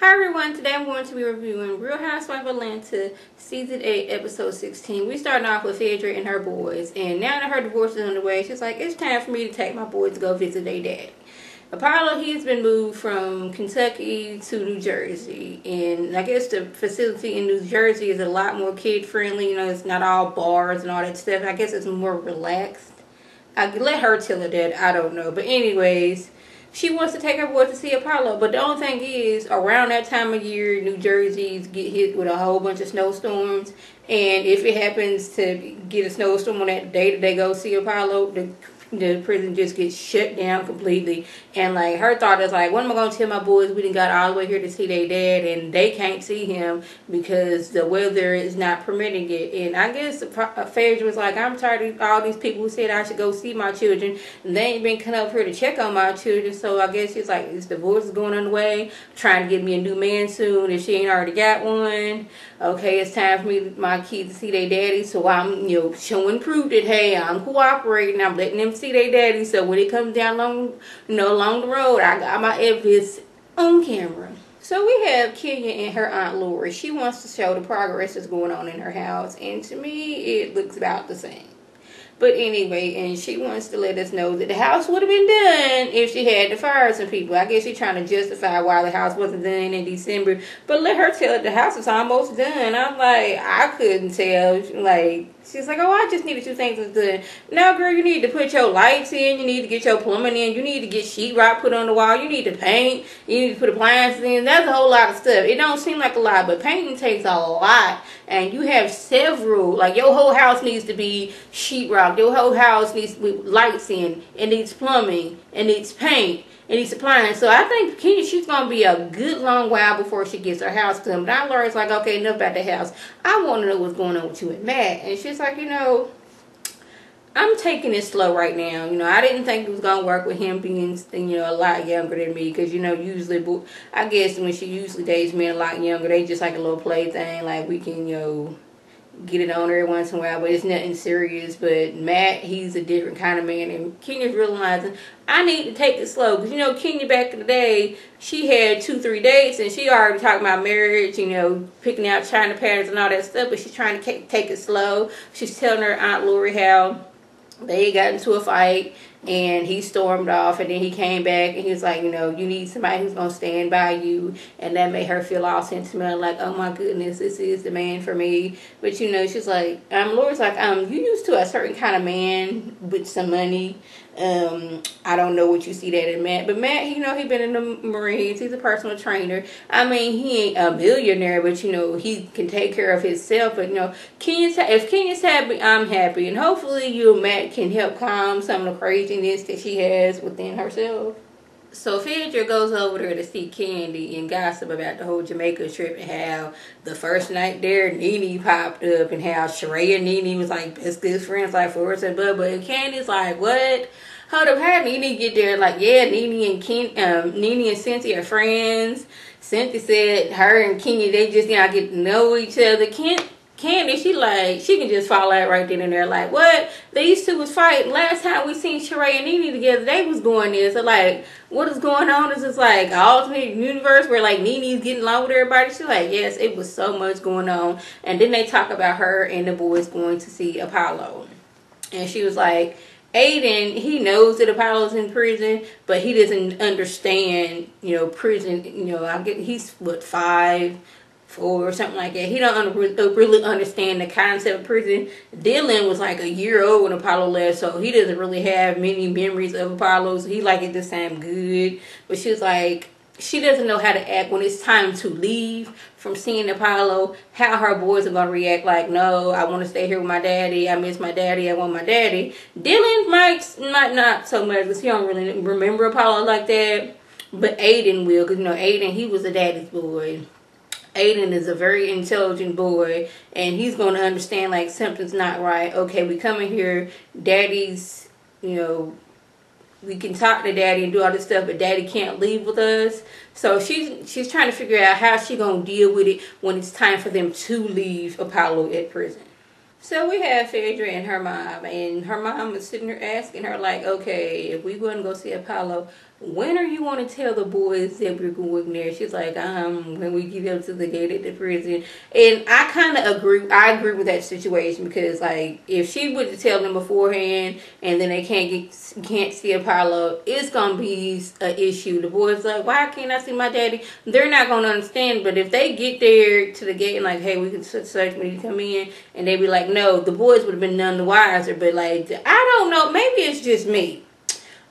Hi everyone, today I'm going to be reviewing Real Housewives of Atlanta Season 8, Episode 16. We starting off with PHAEDRA and her boys, and now that her divorce is on the way, she's like, it's time for me to take my boys to go visit their daddy. Apollo, he's been moved from Kentucky to New Jersey, and I guess the facility in New Jersey is a lot more kid-friendly. You know, it's not all bars and all that stuff. I guess it's more relaxed. I let her tell her that, I don't know. But anyways, she wants to take her boy to see Apollo, but the only thing is, around that time of year, New Jersey's get hit with a whole bunch of snowstorms, and if it happens to get a snowstorm on that day that they go see Apollo, the prison just gets shut down completely. And like, her thought is like, what am I going to tell my boys? We done got all the way here to see their dad and they can't see him because the weather is not permitting it. And I guess PHAEDRA was like, I'm tired of all these people who said I should go see my children and they ain't been coming up here to check on my children. So I guess she's like, this divorce is going on the way, trying to get me a new man soon if she ain't already got one. Okay, it's time for me, my kids, to see their daddy. So I'm, showing proof that, hey, I'm cooperating. I'm letting them see their daddy. So when it comes down along the road, I got my evidence on camera. So we have Kenya and her Aunt Lori. She wants to show the progress that's going on in her house. And to me, it looks about the same. But anyway, and she wants to let us know that the house would have been done if she had to fire some people. I guess she's trying to justify why the house wasn't done in December. But let her tell it the house is almost done. I'm like, I couldn't tell. Like, she's like, oh, I just needed two things was done. No, girl, you need to put your lights in. You need to get your plumbing in. You need to get sheetrock put on the wall. You need to paint. You need to put appliances in. That's a whole lot of stuff. It don't seem like a lot, but painting takes a lot. And you have several, like your whole house needs to be sheetrock. Your whole house needs to be lights in. It needs plumbing. It needs paint. It needs appliances. So I think Kenya, she's going to be a good long while before she gets her house done. But Laura's like, okay, enough about the house. I want to know what's going on with you and Matt. And she's like, I'm taking it slow right now. I didn't think it was going to work with him being, a lot younger than me. Because, usually, I guess when she usually dates men a lot younger, they just like a little plaything. Like, we can, get it on every once in a while. But it's nothing serious. But Matt, he's a different kind of man. And Kenya's realizing, I need to take it slow. Because, Kenya back in the day, she had 2-3 dates. And she already talking about marriage, picking out China patterns and all that stuff. But she's trying to take it slow. She's telling her Aunt Lori how they got into a fight and he stormed off, and then he came back and he was like, you need somebody who's going to stand by you. And that made her feel all sentimental, like, oh my goodness, this is the man for me. But she's like, Laura's like, you used to a certain kind of man with some money. I don't know what you see that in Matt, but Matt, he been in the Marines. He's a personal trainer. I mean, he ain't a millionaire, but he can take care of himself. But if Kenya's happy, I'm happy, and hopefully you and Matt can help calm some of the craziness that she has within herself. So PHAEDRA goes over there to see KANDI and gossip about the whole Jamaica trip and how the first night there, NeNe popped up and how Sheree and NeNe was like best good friends like Forrest and Bubba. And KANDI's like, what? Hold up, how did NeNe get there? Like, yeah, NeNe and Cynthia are friends. Cynthia said her and Kenya, they just get to know each other. KANDI, she can just fall out right then and there. Like, what? These two was fighting. Last time we seen Sheree and NeNe together, they was going there. So, like, what is going on? Is this like an alternate universe where, like, NeNe's getting along with everybody? She's like, yes, it was so much going on. And then they talk about her and the boys going to see Apollo. And she was like, Aiden, he knows that Apollo's in prison, but he doesn't understand, prison. I get he's, what, 5, 4 or something like that. He don't really understand the concept of prison. Dylan was like a year old when Apollo left, so he doesn't really have many memories of Apollo. So he like it to sound good. But she was like, she doesn't know how to act when it's time to leave from seeing Apollo. How her boys are going to react. Like, no, I want to stay here with my daddy. I miss my daddy. I want my daddy. Dylan might not so much because he don't really remember Apollo like that. But Aiden will, because, Aiden, he was a daddy's boy. Aiden is a very intelligent boy, and he's going to understand, like, something's not right. Okay, we come in here, daddy's, we can talk to daddy and do all this stuff, but daddy can't leave with us. So she's trying to figure out how she's going to deal with it when it's time for them to leave Apollo at prison. So we have PHAEDRA and her mom is sitting there asking her, like, okay, if we want to go see Apollo, when are you going to tell the boys that we're going there? She's like, when we get up to the gate at the prison. And I kind of agree. I agree with that situation because, like, if she would tell them beforehand and then they can't see Apollo, it's going to be an issue. The boys like, why can't I see my daddy? They're not going to understand. But if they get there to the gate and like, hey, we can search when you come in, and they be like, no, the boys would have been none the wiser. But, like, I don't know. Maybe it's just me.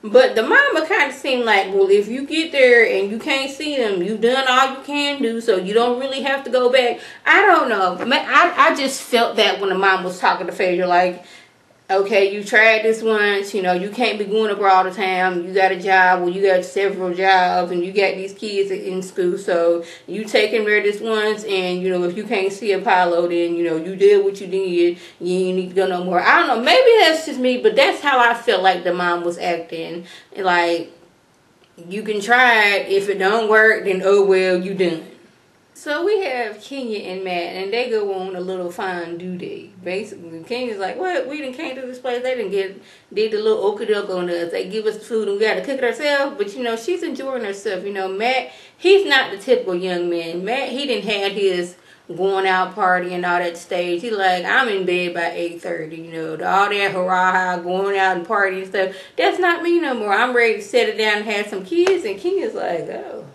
But the mama kind of seemed like, well, if you get there and you can't see them, you've done all you can do, so you don't really have to go back. I don't know. I just felt that when the mom was talking to Phaedra, like, okay, you tried this once, you know, you can't be going up all the time. You got a job, well, you got several jobs, and you got these kids in school, so you taking care of this once, and, you know, if you can't see Apollo, then, you know, you did what you did, you ain't need to go no more. I don't know, maybe that's just me, but that's how I felt like the mom was acting. Like, you can try it, if it don't work, then oh well, you done. So we have Kenya and Matt, and they go on a little fondue day. Basically, Kenya's like, what? We done came to this place. They did the little okey-doke on us. They give us the food and we got to cook it ourselves. But, you know, she's enjoying herself. You know, Matt, he's not the typical young man. Matt, he didn't have his going out party and all that stage. He like, I'm in bed by 8:30. You know, all that hurrah, going out and party and stuff. That's not me no more. I'm ready to settle down and have some kids. And Kenya's like, oh.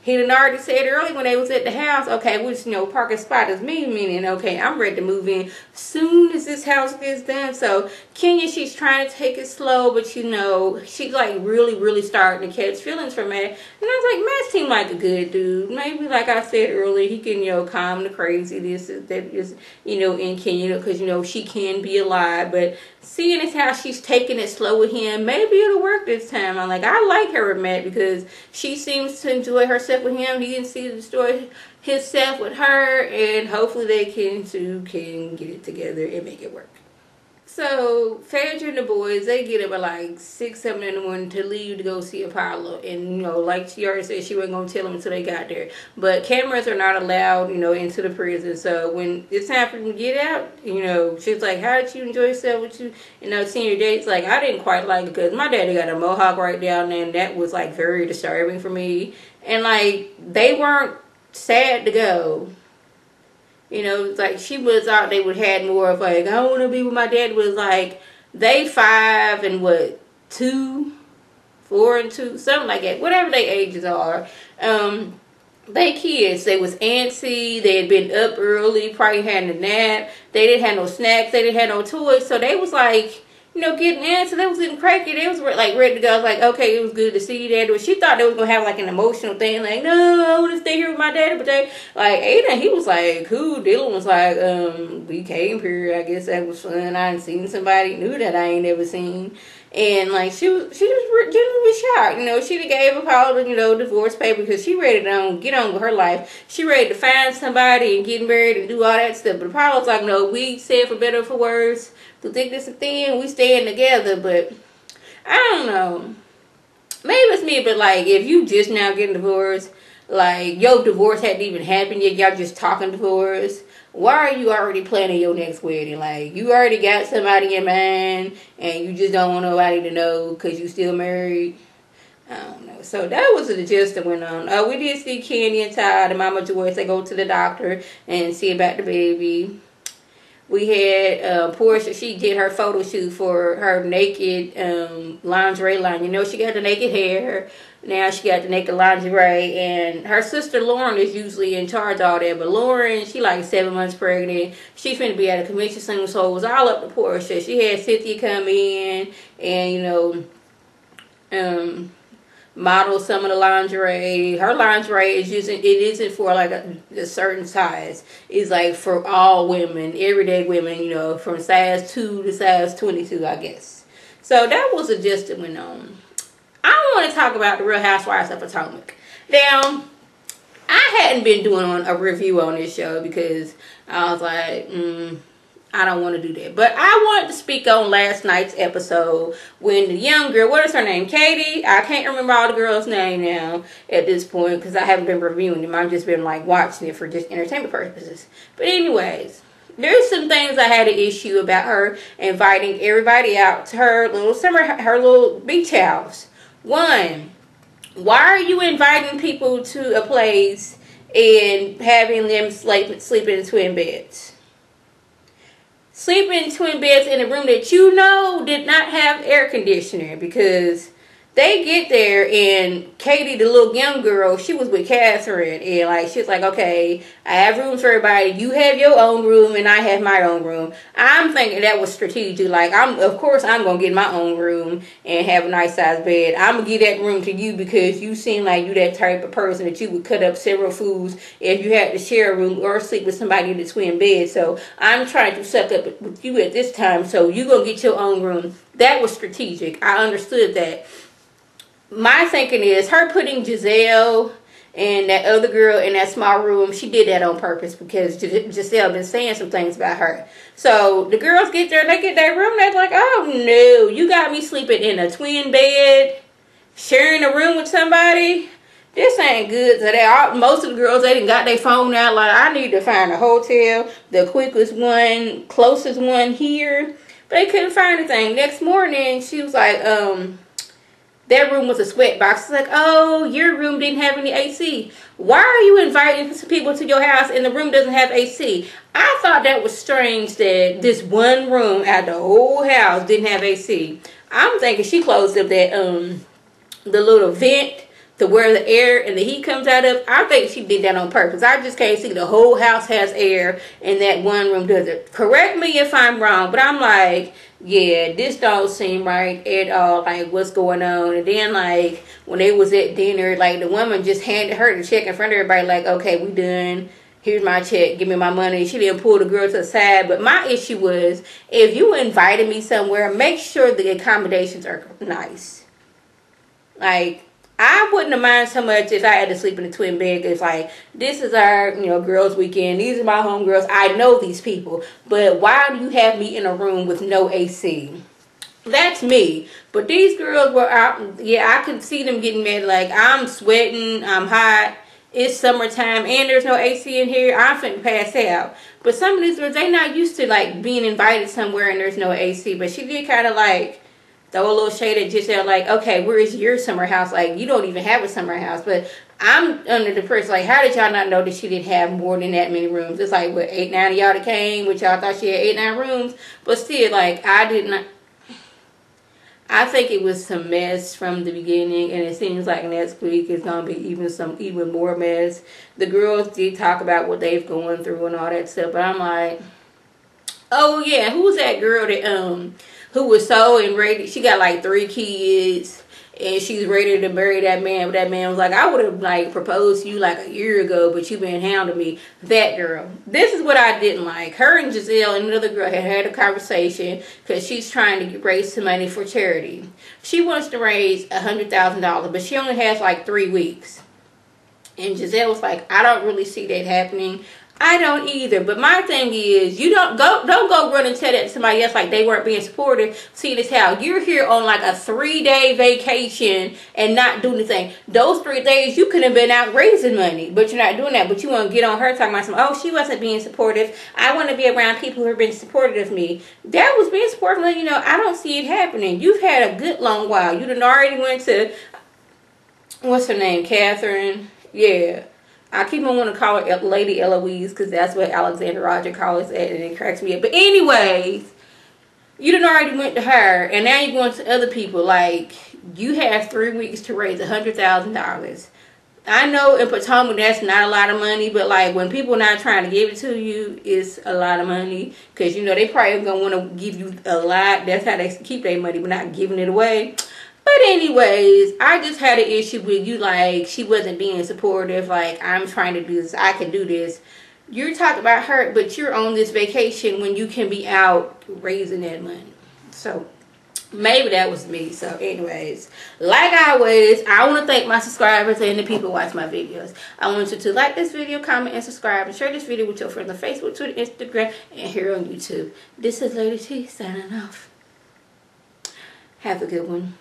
He done already said earlier when they was at the house, okay, which, you know, parking spot is me, meaning, okay, I'm ready to move in soon as this house gets done. So Kenya, she's trying to take it slow, but, you know, she's like really starting to catch feelings for Matt. And I was like, Matt seemed like a good dude. Maybe, like I said earlier, he can, you know, calm the craziness that is, you know, in Kenya, because, you know, she can be alive. But seeing as how she's taking it slow with him, maybe it'll work this time. I'm like, I like her with Matt because she seems to enjoy herself with him. He can see the story himself with her, and hopefully they can get it together and make it work. So Phaedra and the boys, they get up at like 6, 7 in the morning to leave to go see Apollo. And, you know, like she already said, she wasn't going to tell them until they got there. But cameras are not allowed, you know, into the prison. So when it's time for them to get out, you know, she's like, how did you enjoy yourself with you know, seeing your dates? Like, I didn't quite like it because my daddy got a mohawk right down there, and that was like very disturbing for me. And like, they weren't sad to go. You know, it's like she was out, they would had more of like, I want to be with my dad. Was like, they 5 and what, 2, 4 and 2, something like that. Whatever their ages are. They kids, they was antsy, they had been up early, probably had a nap. They didn't have no snacks, they didn't have no toys. So they was like, you know, getting antsy, they was getting cranky. They was like ready to go. I was like, okay, it was good to see you, Daddy. She thought they was gonna have like an emotional thing, like, no, I want to stay here with my daddy. But they, like, Aiden, he was like, who? Dylan was like, we came here. I guess that was fun. I hadn't seen somebody new that I ain't never seen. And like she was genuinely shocked. You know, she gave Apollo, you know, divorce paper because she ready to get on with her life. She ready to find somebody and get married and do all that stuff. But Apollo's like, no, we said for better or for worse, through thickness and thin, we staying together. But I don't know. Maybe it's me, but like if you just now getting divorced, like your divorce hadn't even happened yet, y'all just talking divorce. Why are you already planning your next wedding? Like, you already got somebody in mind, and you just don't want nobody to know because you still married? I don't know. So that was the gist that went on. We did see Candy and Todd and Mama Joyce. They go to the doctor and see about the baby. We had Portia. She did her photo shoot for her naked lingerie line. You know, she got the naked hair. Now she got the naked lingerie. And her sister Lauren is usually in charge of all that. But Lauren, she like 7 months pregnant. She's finna be at a convention soon. So it was all up to Portia. She had Cynthia come in and, you know, model some of the lingerie. Her lingerie is it isn't for like a certain size. It's like for all women, everyday women, you know, from size 2 to size 22, I guess. So that was a gist that went on. I want to talk about the Real Housewives of Potomac. Now, I hadn't been doing a review on this show because I was like, I don't want to do that. But I wanted to speak on last night's episode when the young girl, what is her name? Katie? I can't remember all the girls' name now at this point because I haven't been reviewing them. I've just been like watching it for just entertainment purposes. But anyways, there's some things I had an issue about her inviting everybody out to her little beach house. One, Why are you inviting people to a place and having them sleep in twin beds? Sleep in twin beds in a room that you know did not have air conditioner, because they get there and Katie, the little young girl, she was with Catherine, and like she's like, okay, I have rooms for everybody. You have your own room and I have my own room. I'm thinking that was strategic. Like, of course I'm gonna get my own room and have a nice size bed. I'm gonna give that room to you because you seem like you that type of person that you would cut up several foods if you had to share a room or sleep with somebody in the twin bed. So I'm trying to suck up with you at this time, so you gonna get your own room. That was strategic. I understood that. My thinking is her putting Giselle and that other girl in that small room, she did that on purpose because Giselle been saying some things about her. So the girls get there and they get that room, they're like, oh no, you got me sleeping in a twin bed, sharing a room with somebody. This ain't good. So most of the girls, they done got their phone out like, I need to find a hotel, the quickest one, closest one here. But they couldn't find anything. Next morning, she was like, that room was a sweat box. It's like, oh, your room didn't have any AC. Why are you inviting people to your house and the room doesn't have AC? I thought that was strange that this one room out the whole house didn't have AC. I'm thinking she closed up that the little vent to where the air and the heat comes out of. I think she did that on purpose. I just can't see the whole house has air and that one room doesn't. Correct me if I'm wrong, but I'm like, yeah, this don't seem right at all. Like, what's going on? And then, like, when they was at dinner, like, the woman just handed her the check in front of everybody, like, okay, we done. Here's my check. Give me my money. She didn't pull the girl to the side. But my issue was, if you invited me somewhere, make sure the accommodations are nice. Like, I wouldn't have minded so much if I had to sleep in a twin bed. It's like, this is our, girls' weekend. These are my homegirls. I know these people. But why do you have me in a room with no AC? That's me. But these girls were out. Yeah, I could see them getting mad. Like, I'm sweating. I'm hot. It's summertime. And there's no AC in here. I'm finna pass out. But some of these girls, they not used to, like, being invited somewhere and there's no AC. But she did kind of, like, throw a little shade at Giselle, like, okay, where is your summer house? Like, you don't even have a summer house. But I'm under the pressure, like, how did y'all not know that she didn't have more than that many rooms? It's like, what, 8, 9 of y'all that came, which y'all thought she had 8, 9 rooms? But still, like, I think it was some mess from the beginning, and it seems like next week is going to be even more mess. The girls did talk about what they've gone through and all that stuff, but I'm like, oh, yeah, who's that girl that, who was so enraged? She got like 3 kids and she's ready to marry that man. But that man was like, I would have like proposed to you like a year ago, but you've been hounding me. That girl. This is what I didn't like. Her and Giselle and another girl had a conversation because she's trying to raise some money for charity. She wants to raise $100,000, but she only has like 3 weeks. And Giselle was like, I don't really see that happening. I don't either. But my thing is, you don't go run and tell that to somebody else like they weren't being supportive. See this how you're here on like a 3-day vacation and not do anything. Those 3 days you could have been out raising money, but you're not doing that. But you want to get on her talking about something. Oh, she wasn't being supportive. I want to be around people who have been supportive of me. That was being supportive. I don't see it happening. You've had a good long while. You done already went to, what's her name, Catherine? Yeah. I keep on wanting to call her Lady Eloise because that's what Alexander Roger calls it, and it cracks me up. But anyways, you done already went to her, and now you're going to other people. Like, you have 3 weeks to raise $100,000. I know in Potomac that's not a lot of money, but like when people not trying to give it to you, it's a lot of money. Because, they probably going to want to give you a lot. That's how they keep their money, but not giving it away. But anyways, I just had an issue with you, like, she wasn't being supportive, like, I'm trying to do this, I can do this. You're talking about her, but you're on this vacation when you can be out raising that money. So, maybe that was me. So, anyways, like always, I want to thank my subscribers and the people who watch my videos. I want you to like this video, comment, and subscribe, and share this video with your friends on Facebook, Twitter, Instagram, and here on YouTube. This is Lady T signing off. Have a good one.